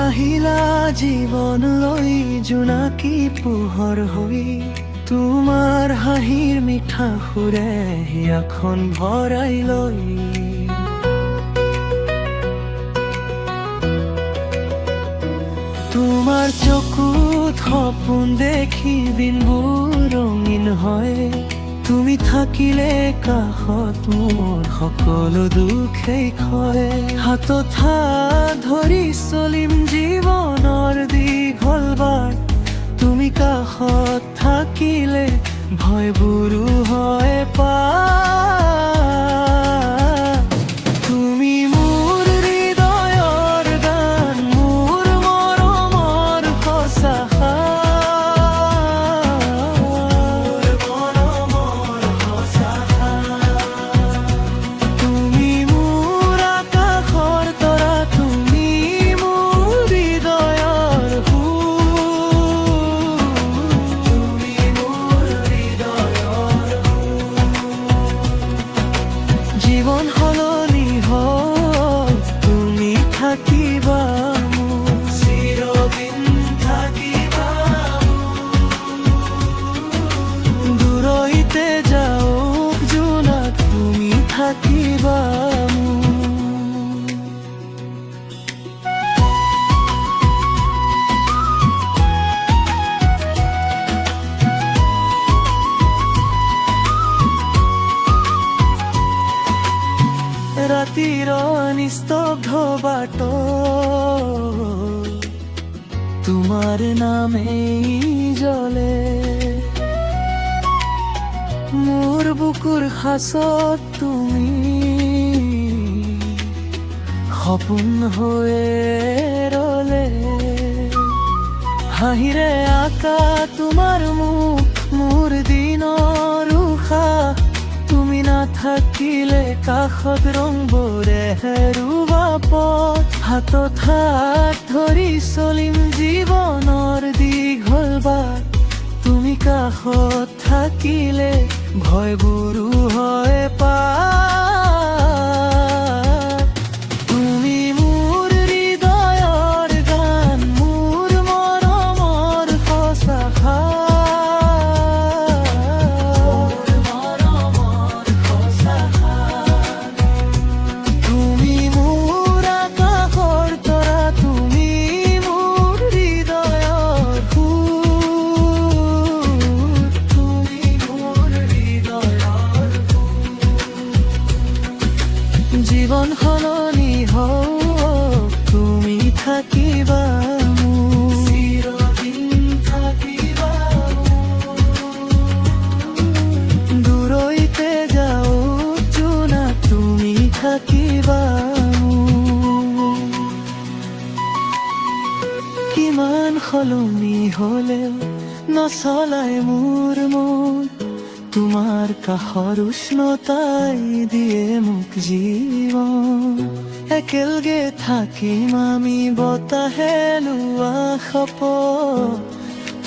আহিলা জীৱনলৈ জোনাকী পোহৰ হৈ তোমাৰ হাঁহিৰ মিঠা সুৰে হিয়াখন ভৰাই লৈ তোমাৰ চকুত সপোন দেখি দিনবোৰ ৰঙীন হয় তুমি থাকিলে কাষত মোৰ সকলো দুখেই ক্ষয় হাতত হাত ধৰি চলিম জীৱনৰ দীঘল বাট তুমি কাষত থাকিলে ভয়বোৰো হয় পাৰ তুমি মোৰ হৃদয়ৰ গান মোৰ মৰমৰ সঁচা তুমি মোৰ আকাশৰ তৰা তুমি মোৰ হৃদয়ৰ সুৰ তুমি মোৰ হৃদয়ৰ জীৱন সলনি হওক তুমি থাকিবা মোৰ চিৰদিন থাকিবা দূৰৈতে যাওক জোনাক তুমি থাকিবা মোৰ ৰাতিৰ নিস্তব্ধ বাট তোমাৰ নামেই জ্বলে মোৰ বুকুৰ সাঁচত তুমি সপোন হৈয়ে ৰলে হাঁহিৰে আকা তোমাৰ মুখ মোৰ দিনৰ উশাহ তুমি নাথাকিলে কাষত ৰংবোৰে হেৰুৱা পথ হাতত হাত ধৰি চলিম জীৱনৰ দীঘল বাট তুমি কাষত থাকিলে ভয়বোৰো হয় পাৰ তুমি মোৰ হৃদয়ৰ গান মোৰ মৰমৰ সঁচা তুমি মোৰ আকাশৰ তৰা তুমি মোৰ হৃদয়ৰ সুৰ তুমি মোৰ হৃদয়ৰ জীৱন সলনি হওক তুমি থাকিবা মোৰ চিৰদিন থাকিবা দূৰৈতে যাওক জোনাক তুমি থাকিবা মোৰ কিমান সলনি হলেও নচলাই মোৰ মন তোমাৰ কাষৰ উষ্ণতাই দিয়ে মোক জীৱন একেলগে থাকিম আমি বতাহে লোৱা শপত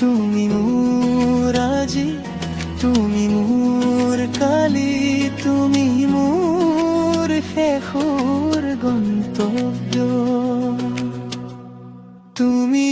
তুমি মোৰ আজি তুমি মোৰ কালি তুমি মোৰ শেষৰ গন্তব্য তুমি